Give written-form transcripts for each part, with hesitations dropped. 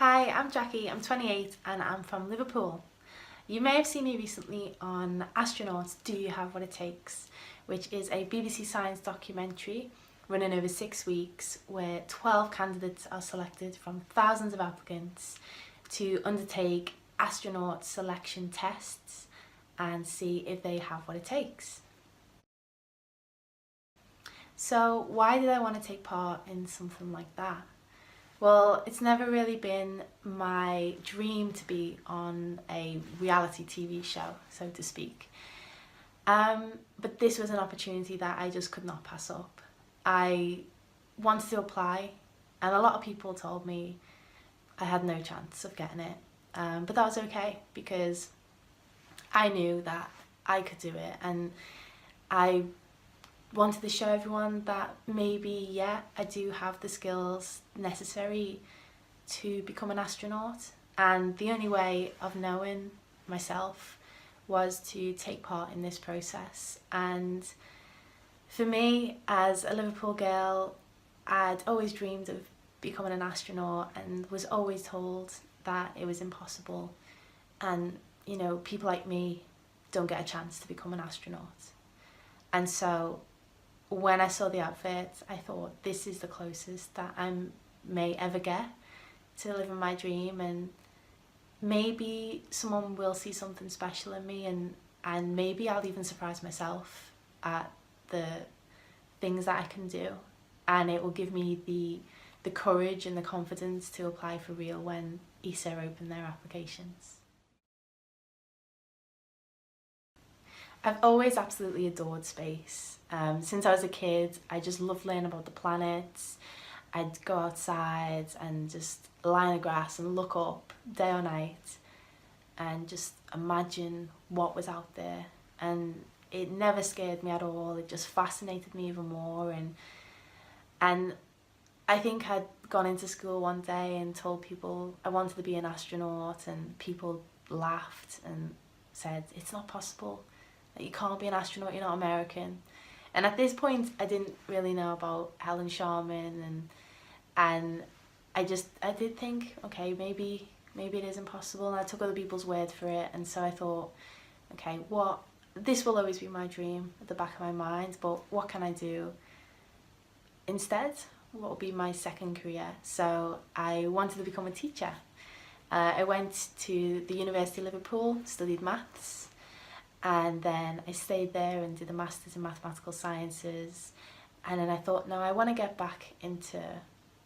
Hi, I'm Jackie, I'm 28 and I'm from Liverpool. You may have seen me recently on Astronaut, Do You Have What It Takes, which is a BBC Science documentary running over 6 weeks where 12 candidates are selected from thousands of applicants to undertake astronaut selection tests and see if they have what it takes. So why did I want to take part in something like that? Well, it's never really been my dream to be on a reality TV show, so to speak. But this was an opportunity that I just could not pass up. I wanted to apply, and a lot of people told me I had no chance of getting it. But that was okay because I knew that I could do it, and I wanted to show everyone that maybe, yeah, I do have the skills necessary to become an astronaut. And the only way of knowing myself was to take part in this process. And for me, as a Liverpool girl, I'd always dreamed of becoming an astronaut and was always told that it was impossible. And, you know, people like me don't get a chance to become an astronaut. And so when I saw the advert, I thought this is the closest that I may ever get to living my dream, and maybe someone will see something special in me, and maybe I'll even surprise myself at the things that I can do, and it will give me the courage and the confidence to apply for real when ESA open their applications. I've always absolutely adored space. Since I was a kid, I just loved learning about the planets. I'd go outside and just lie in the grass and look up day or night and just imagine what was out there. And it never scared me at all. It just fascinated me even more. And I think I'd gone into school one day and told people I wanted to be an astronaut, and people laughed and said, "It's not possible. That you can't be an astronaut, you're not American." And at this point I didn't really know about Helen Sharman, and I did think, okay, maybe it is impossible, and I took other people's word for it. And so I thought, okay, this will always be my dream at the back of my mind, but what can I do instead? What will be my second career? So I wanted to become a teacher. I went to the University of Liverpool, studied maths, and then I stayed there and did a master's in mathematical sciences. And then I thought, no, I want to get back into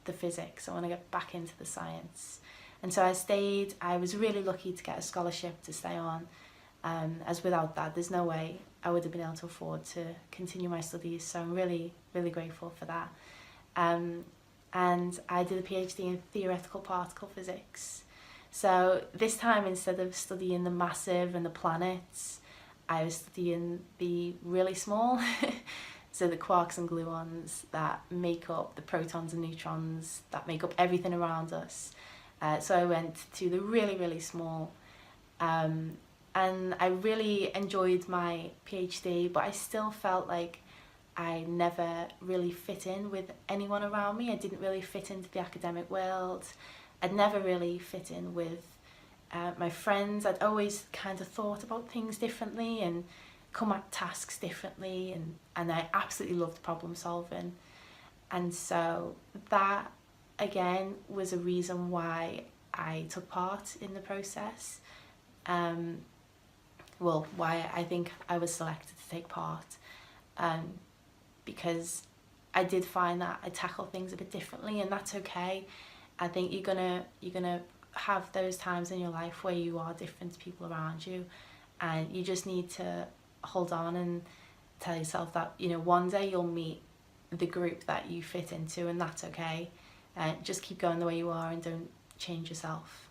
the physics. I want to get back into the science. And so I stayed. I was really lucky to get a scholarship to stay on, as without that, there's no way I would have been able to afford to continue my studies. So I'm really, really grateful for that. And I did a PhD in theoretical particle physics. So this time, instead of studying the massive and the planets, I was studying the really small, so the quarks and gluons that make up the protons and neutrons that make up everything around us. So I went to the really, really small, and I really enjoyed my PhD, but I still felt like I never really fit in with anyone around me. I didn't really fit into the academic world. I'd never really fit in with my friends. I'd always kind of thought about things differently and come at tasks differently, and I absolutely loved problem solving. And so that again was a reason why I took part in the process. Well, why I think I was selected to take part, because I did find that I tackle things a bit differently, and that's okay. I think you're gonna have those times in your life where you are different to people around you, and you just need to hold on and tell yourself that, you know, one day you'll meet the group that you fit into, and that's okay. Just keep going the way you are and don't change yourself.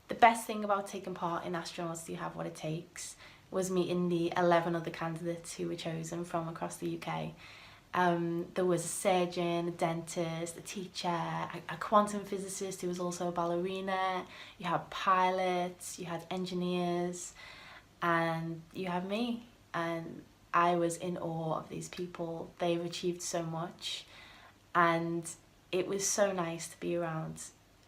The best thing about taking part in Astronauts Do You Have What It Takes was meeting the 11 other candidates who were chosen from across the UK. There was a surgeon, a dentist, a teacher, a quantum physicist who was also a ballerina. You had pilots, you had engineers, and you had me. And I was in awe of these people. They've achieved so much, and it was so nice to be around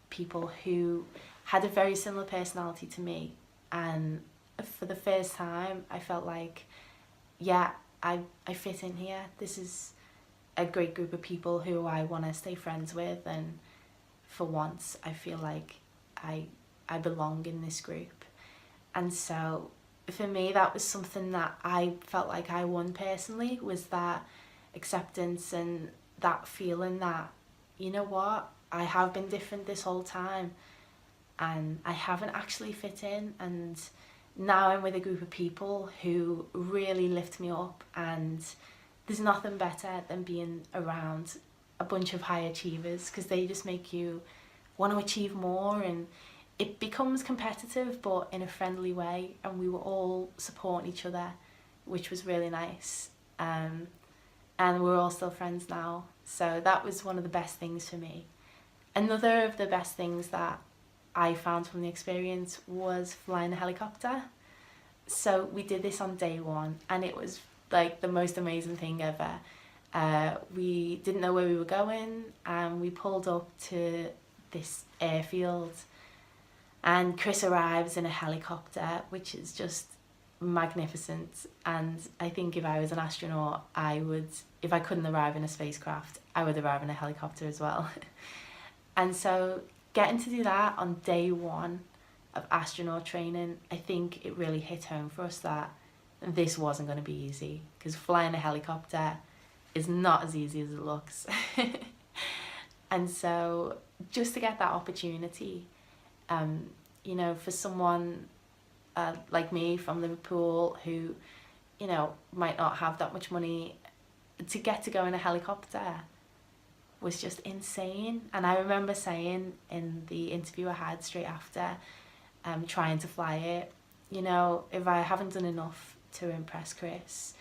people who had a very similar personality to me, and for the first time I felt like, yeah, I fit in here. This is a great group of people who I want to stay friends with, and for once I feel like I belong in this group. And so for me, that was something that I felt like I won personally, was that acceptance and that feeling that, you know what, I have been different this whole time and I haven't actually fit in, and now I'm with a group of people who really lift me up, and there's nothing better than being around a bunch of high achievers, because they just make you want to achieve more, and it becomes competitive but in a friendly way, and we were all supporting each other, which was really nice. And we're all still friends now, so that was one of the best things for me. Another of the best things that I found from the experience was flying a helicopter. So we did this on day one, and it was like the most amazing thing ever. We didn't know where we were going, and we pulled up to this airfield, and Chris arrives in a helicopter, which is just magnificent. And I think if I was an astronaut, if I couldn't arrive in a spacecraft, I would arrive in a helicopter as well. And so getting to do that on day one of astronaut training, I think it really hit home for us that this wasn't going to be easy, because flying a helicopter is not as easy as it looks. And so just to get that opportunity, you know, for someone like me from Liverpool who, you know, might not have that much money, to get to go in a helicopter was just insane. And I remember saying in the interview I had straight after, trying to fly it, you know, if I haven't done enough to impress Chris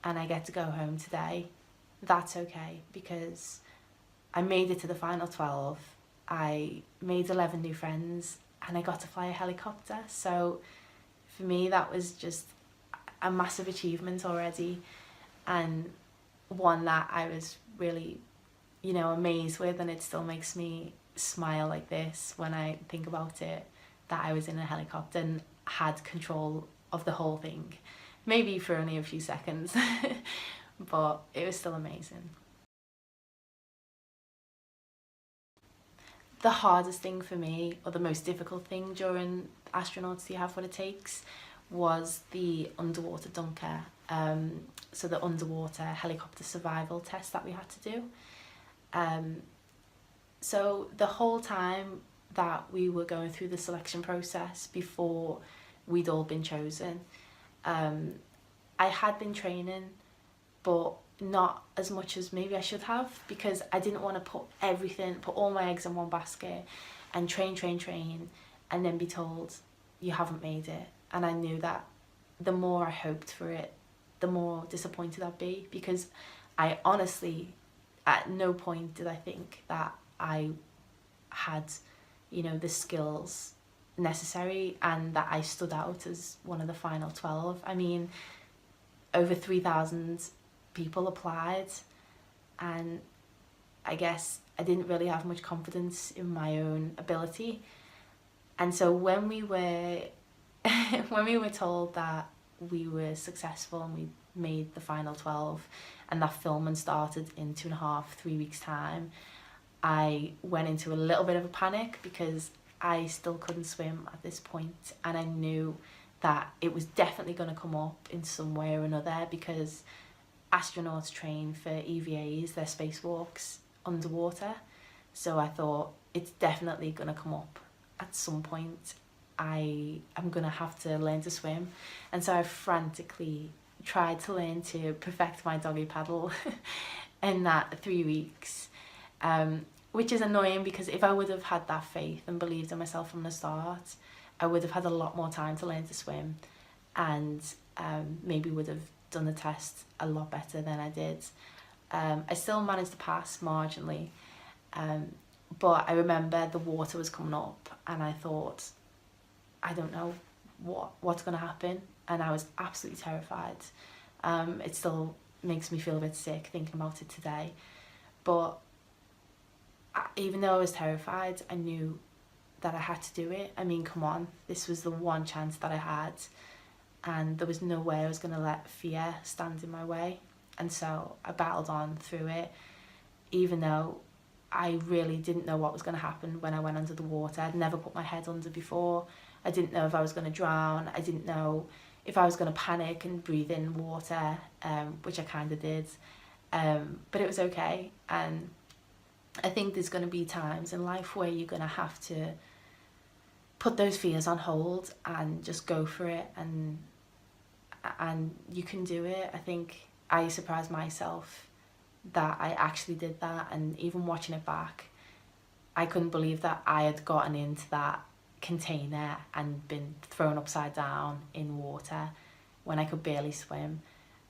and I get to go home today, that's okay, because I made it to the final 12, I made 11 new friends, and I got to fly a helicopter. So for me, that was just a massive achievement already, and one that I was really, you know, amazed with, and it still makes me smile like this when I think about it, that I was in a helicopter and had control of the whole thing, maybe for only a few seconds, but it was still amazing. The hardest thing for me, or the most difficult thing during Astronauts Do You Have What It Takes, was the underwater dunker, so the underwater helicopter survival test that we had to do. So the whole time that we were going through the selection process before we'd all been chosen, I had been training, but not as much as maybe I should have, because I didn't want to put all my eggs in one basket and train, and then be told you haven't made it. And I knew that the more I hoped for it, the more disappointed I'd be, because I honestly, at no point did I think that I had, you know, the skills necessary and that I stood out as one of the final 12. I mean, over 3,000 people applied, and I guess I didn't really have much confidence in my own ability. And so when we were when we were told that we were successful and we made the final 12 and that filming started in 2.5-3 weeks time, I went into a little bit of a panic, because I still couldn't swim at this point, and I knew that it was definitely going to come up in some way or another, because astronauts train for EVAs, their spacewalks, underwater. So I thought, it's definitely going to come up at some point. I am going to have to learn to swim. And so I frantically tried to learn to perfect my doggy paddle in that 3 weeks, which is annoying, because if I would have had that faith and believed in myself from the start, I would have had a lot more time to learn to swim, and maybe would have done the test a lot better than I did. I still managed to pass marginally, but I remember the water was coming up, and I thought, I don't know what's going to happen, and I was absolutely terrified. It still makes me feel a bit sick thinking about it today, but even though I was terrified, I knew that I had to do it. I mean, come on, this was the one chance that I had, and there was no way I was going to let fear stand in my way. And so I battled on through it, even though I really didn't know what was going to happen when I went under the water. I'd never put my head under before. I didn't know if I was going to drown. I didn't know if I was going to panic and breathe in water, which I kind of did. But it was okay. And I think there's going to be times in life where you're going to have to put those fears on hold and just go for it, and you can do it. I think I surprised myself that I actually did that, and even watching it back, I couldn't believe that I had gotten into that container and been thrown upside down in water when I could barely swim.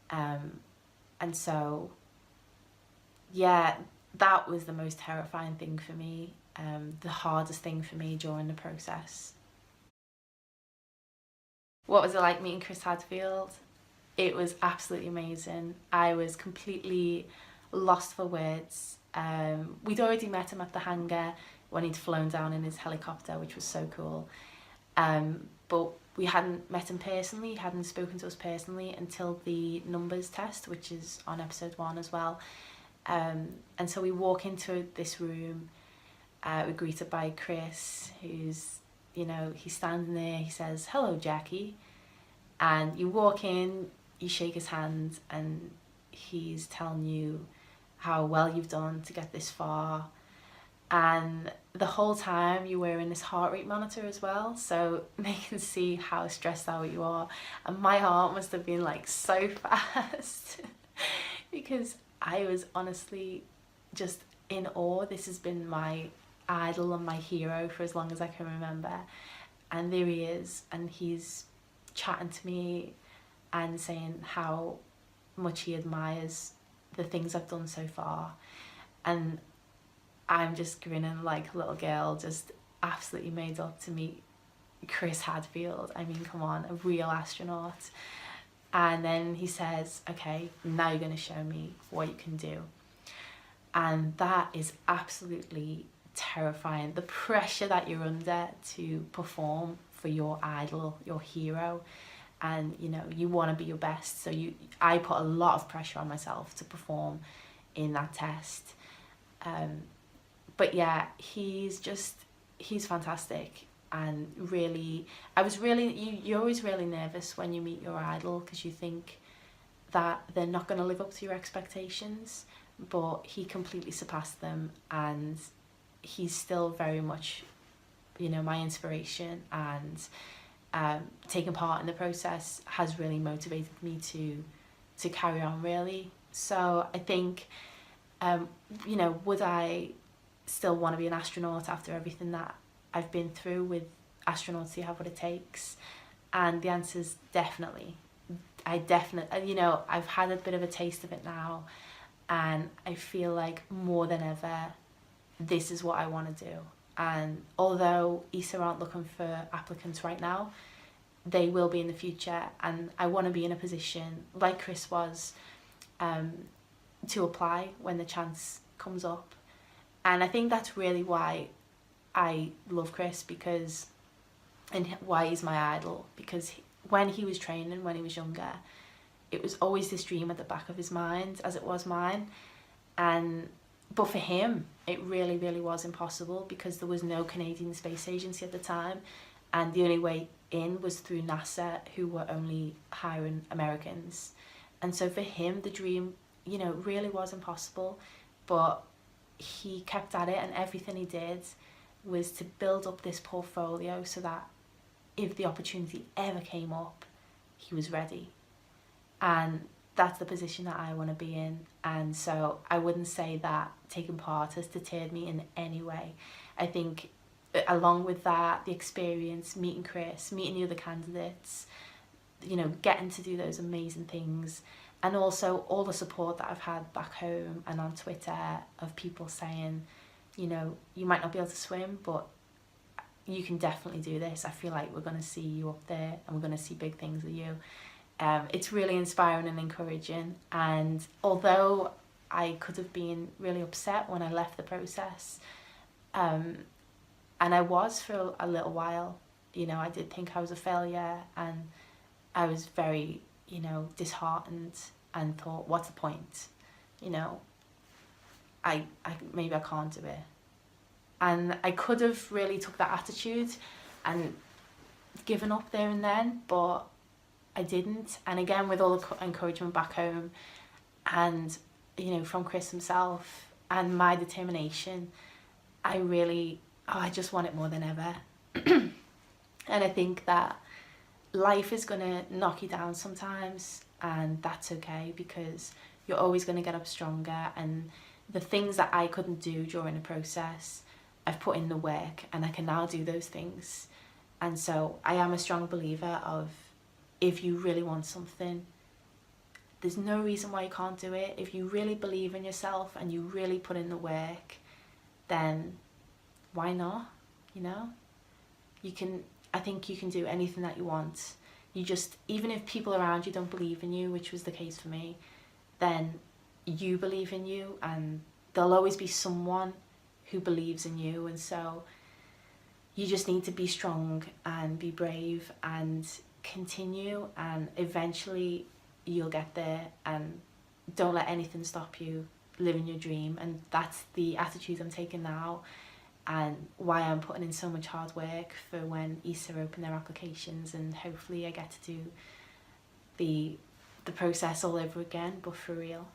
And so, yeah, that was the most terrifying thing for me, the hardest thing for me during the process. What was it like meeting Chris Hadfield? It was absolutely amazing. I was completely lost for words. We'd already met him at the hangar when he'd flown down in his helicopter, which was so cool. But we hadn't met him personally, hadn't spoken to us personally until the numbers test, which is on episode 1 as well. And so we walk into this room, we're greeted by Chris, who's, you know, he's standing there, he says, "Hello, Jackie." And you walk in, you shake his hand, and he's telling you how well you've done to get this far. And the whole time you're wearing this heart rate monitor as well, so they can see how stressed out you are. And my heart must have been like so fast because I was honestly just in awe. This has been my idol and my hero for as long as I can remember. And there he is, and he's chatting to me and saying how much he admires the things I've done so far. And I'm just grinning like a little girl, just absolutely made up to meet Chris Hadfield. I mean, come on, a real astronaut. And then he says, "Okay, now you're going to show me what you can do." And that is absolutely terrifying. The pressure that you're under to perform for your idol, your hero, and you know you want to be your best. So I put a lot of pressure on myself to perform in that test. But yeah, he's fantastic. And really, you're always really nervous when you meet your idol because you think that they're not going to live up to your expectations, but he completely surpassed them, and he's still very much, you know, my inspiration, and taking part in the process has really motivated me to carry on, really. So I think, you know, would I still want to be an astronaut after everything that I've been through with astronauts who have what it takes? And the answer is definitely. You know, I've had a bit of a taste of it now, and I feel like more than ever, this is what I want to do. And although ESA aren't looking for applicants right now, they will be in the future, and I want to be in a position, like Chris was, to apply when the chance comes up. And I think that's really why I love Chris, and why he's my idol, because when he was training, when he was younger, it was always this dream at the back of his mind, as it was mine. But for him, it really, really was impossible because there was no Canadian Space Agency at the time, and the only way in was through NASA, who were only hiring Americans. And so for him, the dream, you know, really was impossible, but he kept at it, and everything he did was to build up this portfolio so that if the opportunity ever came up, he was ready. And that's the position that I want to be in. And so I wouldn't say that taking part has deterred me in any way. I think along with that, the experience, meeting Chris, meeting the other candidates, you know, getting to do those amazing things, and also all the support that I've had back home and on Twitter of people saying, you know, you might not be able to swim, but you can definitely do this. I feel like we're going to see you up there, and we're going to see big things with you. It's really inspiring and encouraging. And although I could have been really upset when I left the process, And I was for a little while. You know, I did think I was a failure, and I was very, you know, disheartened and thought, what's the point? You know, I maybe I can't do it. And I could have really took that attitude and given up there and then, but I didn't. And again, with all the encouragement back home and, you know, from Chris himself and my determination, I really, I just want it more than ever. And I think that life is going to knock you down sometimes, and that's okay, because you're always going to get up stronger. And the things that I couldn't do during the process, I've put in the work, and I can now do those things. And so I am a strong believer of, if you really want something, there's no reason why you can't do it. If you really believe in yourself and you really put in the work, then why not? You know, you can, I think you can do anything that you want. You just, even if people around you don't believe in you, which was the case for me, then you believe in you, and there'll always be someone who believes in you. And so you just need to be strong and be brave and continue, and eventually you'll get there. And don't let anything stop you living your dream. And that's the attitude I'm taking now, and why I'm putting in so much hard work for when ESA open their applications, and hopefully I get to do the process all over again, but for real.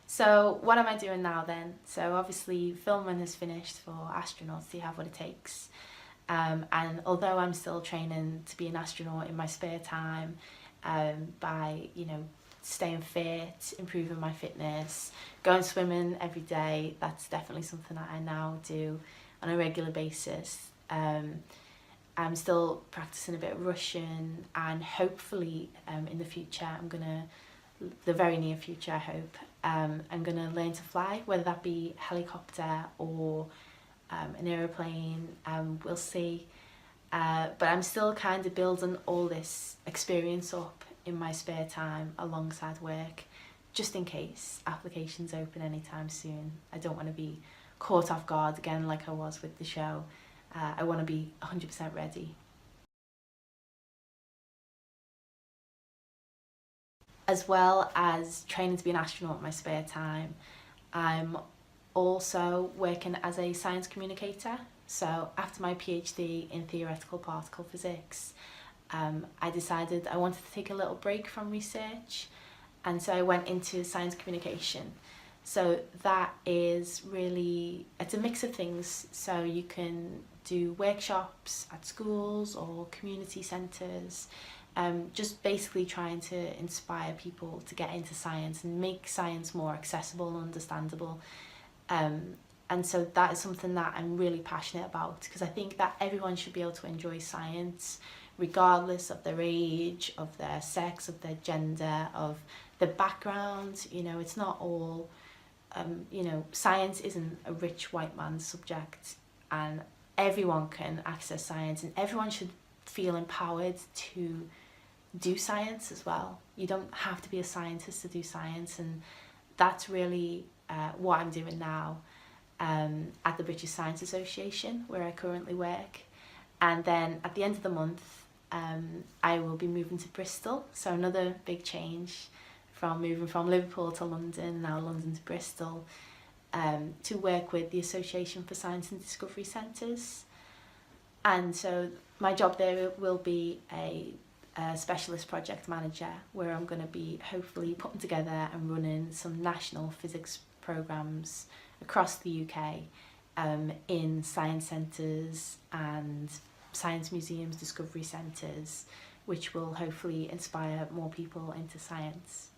So what am I doing now then? So obviously filming is finished for Astronaut, so you have what it takes. And although I'm still training to be an astronaut in my spare time, by, you know, staying fit, improving my fitness, going swimming every day, that's definitely something that I now do on a regular basis. I'm still practicing a bit of Russian, and hopefully in the future, the very near future I hope, I'm going to learn to fly, whether that be helicopter or an aeroplane, we'll see. But I'm still kind of building all this experience up in my spare time alongside work, just in case applications open anytime soon. I don't want to be caught off guard again like I was with the show. I want to be 100% ready. As well as training to be an astronaut in my spare time, I'm also working as a science communicator. So after my PhD in theoretical particle physics, I decided I wanted to take a little break from research, and so I went into science communication. So that is really, it's a mix of things. So you can do workshops at schools or community centres, just basically trying to inspire people to get into science and make science more accessible and understandable. And so that is something that I'm really passionate about, because I think that everyone should be able to enjoy science regardless of their age, of their sex, of their gender, of their background. You know, it's not all, you know, science isn't a rich white man's subject, and everyone can access science, and everyone should feel empowered to do science as well. You don't have to be a scientist to do science, and that's really what I'm doing now at the British Science Association, where I currently work. And then at the end of the month, I will be moving to Bristol, so another big change from moving from Liverpool to London, now London to Bristol, to work with the Association for Science and Discovery Centres. And so my job there will be a specialist project manager, where I'm going to be hopefully putting together and running some national physics programmes across the UK, in science centres and science museums, discovery centres, which will hopefully inspire more people into science.